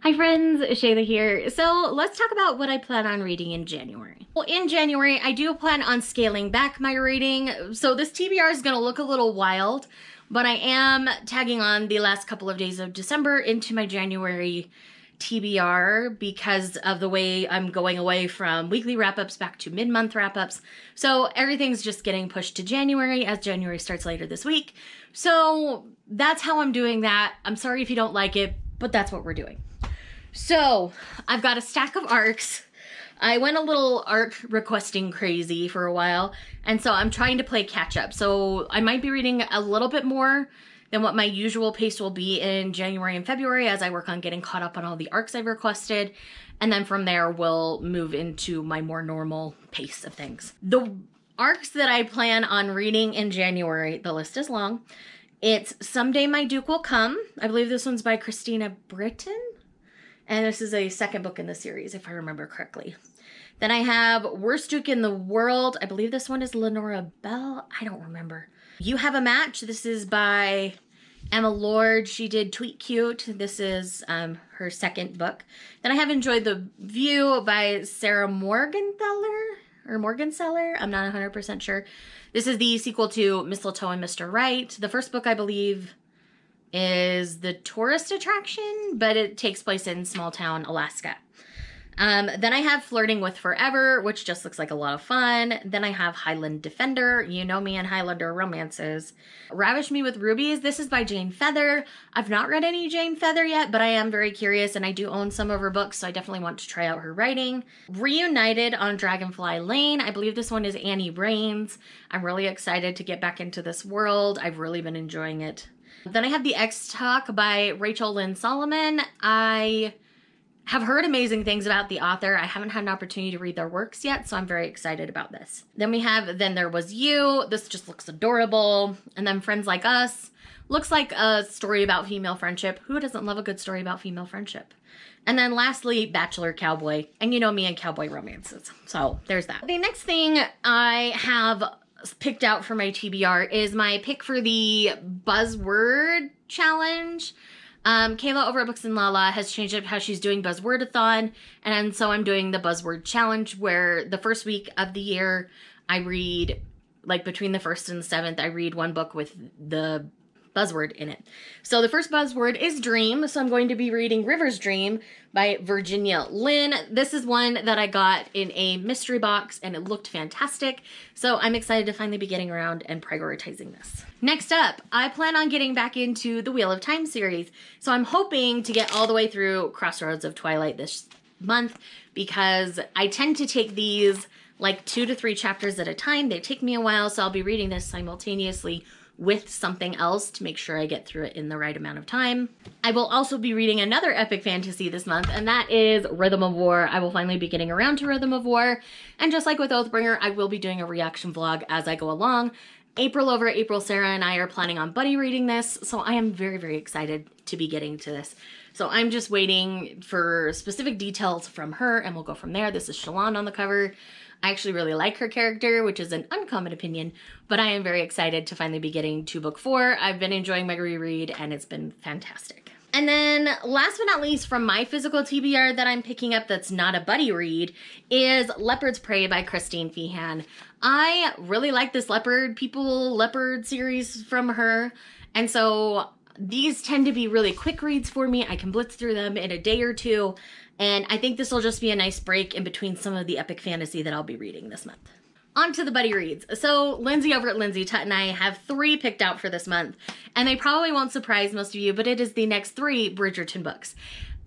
Hi friends, Shayla here. So let's talk about what I plan on reading in January. Well, in January, I do plan on scaling back my reading. So this TBR is gonna look a little wild, but I am tagging on the last couple of days of December into my January TBR because of the way I'm going away from weekly wrap-ups back to mid-month wrap-ups. So everything's just getting pushed to January as January starts later this week. So that's how I'm doing that. I'm sorry if you don't like it, but that's what we're doing. So I've got a stack of ARCs. I went a little ARC requesting crazy for a while, and so I'm trying to play catch up. So I might be reading a little bit more than what my usual pace will be in January and February as I work on getting caught up on all the ARCs I've requested. And then from there, we'll move into my more normal pace of things. The ARCs that I plan on reading in January, the list is long. It's Someday My Duke Will Come. I believe this one's by Christina Britton. And this is a second book in the series, if I remember correctly. Then I have Worst Duke in the World. I believe this one is Lenora Bell. I don't remember. You Have a Match. This is by Emma Lord. She did Tweet Cute. This is her second book. Then I have Enjoyed the View by Sarah Morgenthau or Morgenseller. I'm not 100% sure. This is the sequel to Mistletoe and Mr. Right. The first book, I believe, is The Tourist Attraction, but it takes place in small town Alaska. Then I have Flirting with Forever, which just looks like a lot of fun. Then I have Highland Defender. You know me and Highlander romances. Ravish Me with Rubies. This is by Jane Feather. I've not read any Jane Feather yet, but I am very curious, and I do own some of her books, so I definitely want to try out her writing. Reunited on Dragonfly Lane. I believe this one is Annie Raines. I'm really excited to get back into this world. I've really been enjoying it. Then I have The X-Talk by Rachel Lynn Solomon. I have heard amazing things about the author. I haven't had an opportunity to read their works yet, so I'm very excited about this. Then we have Then There Was You. This just looks adorable. And then Friends Like Us. Looks like a story about female friendship. Who doesn't love a good story about female friendship? And then lastly, Bachelor Cowboy. And you know me and cowboy romances. So there's that. The next thing I have picked out for my TBR is my pick for the buzzword challenge. Kayla over at Books and Lala has changed up how she's doing Buzzwordathon, and so I'm doing the buzzword challenge where the first week of the year I read, like between the 1st and the 7th, I read one book with the buzzword in it. So the first buzzword is dream, so I'm going to be reading River's Dream by Virginia Lynn. This is one that I got in a mystery box and it looked fantastic, so I'm excited to finally be getting around and prioritizing this. Next up, I plan on getting back into the Wheel of Time series, so I'm hoping to get all the way through Crossroads of Twilight this month because I tend to take these like 2 to 3 chapters at a time. They take me a while, so I'll be reading this simultaneously with something else to make sure I get through it in the right amount of time. I will also be reading another epic fantasy this month, and that is Rhythm of War. I will finally be getting around to Rhythm of War, and just like with Oathbringer, I will be doing a reaction vlog as I go along. April, Sarah, and I are planning on buddy reading this, so I am very, very excited to be getting to this. So I'm just waiting for specific details from her, and we'll go from there. This is Shalon on the cover. I actually really like her character, which is an uncommon opinion, but I am very excited to finally be getting to book 4. I've been enjoying my reread, and it's been fantastic. And then last but not least from my physical TBR that I'm picking up that's not a buddy read is Leopard's Prey by Christine Feehan. I really like this leopard series from her, and so these tend to be really quick reads for me. I can blitz through them in a day or two, and I think this will just be a nice break in between some of the epic fantasy that I'll be reading this month. On to the buddy reads. So Lindsay over at Lindsay Tutt and I have 3 picked out for this month, and they probably won't surprise most of you, but it is the next 3 Bridgerton books.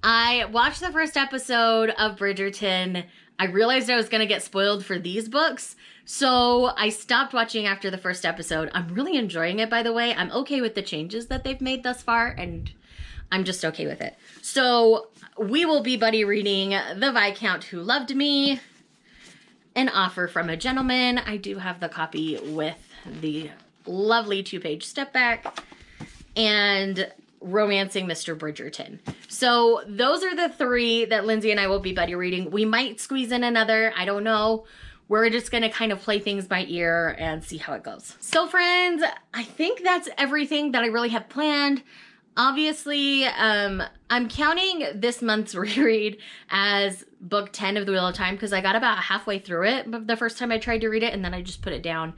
I watched the first episode of Bridgerton. I realized I was going to get spoiled for these books, so I stopped watching after the first episode. I'm really enjoying it, by the way. I'm okay with the changes that they've made thus far, and I'm just okay with it. So we will be buddy reading The Viscount Who Loved Me, An Offer from a Gentleman. I do have the copy with the lovely 2-page step back, and Romancing Mr. Bridgerton. So those are the 3 that Lindsay and I will be buddy reading. We might squeeze in another, I don't know. We're just gonna kind of play things by ear and see how it goes. So friends, I think that's everything that I really have planned. Obviously, I'm counting this month's reread as book 10 of The Wheel of Time because I got about halfway through it the first time I tried to read it, and then I just put it down.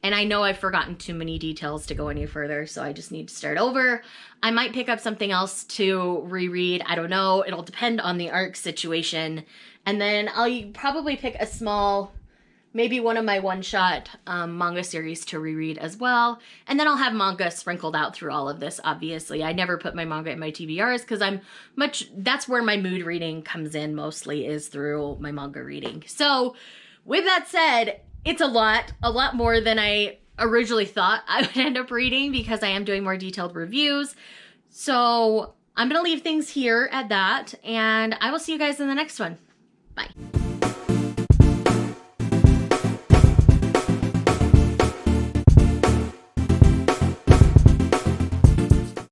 And I know I've forgotten too many details to go any further, so I just need to start over. I might pick up something else to reread. I don't know. It'll depend on the arc situation. And then I'll probably pick a small, maybe one of my one-shot manga series to reread as well. And then I'll have manga sprinkled out through all of this, obviously. I never put my manga in my TBRs because that's where my mood reading comes in mostly, is through my manga reading. So with that said, it's a lot more than I originally thought I would end up reading because I am doing more detailed reviews. So I'm going to leave things here at that, and I will see you guys in the next one. Bye.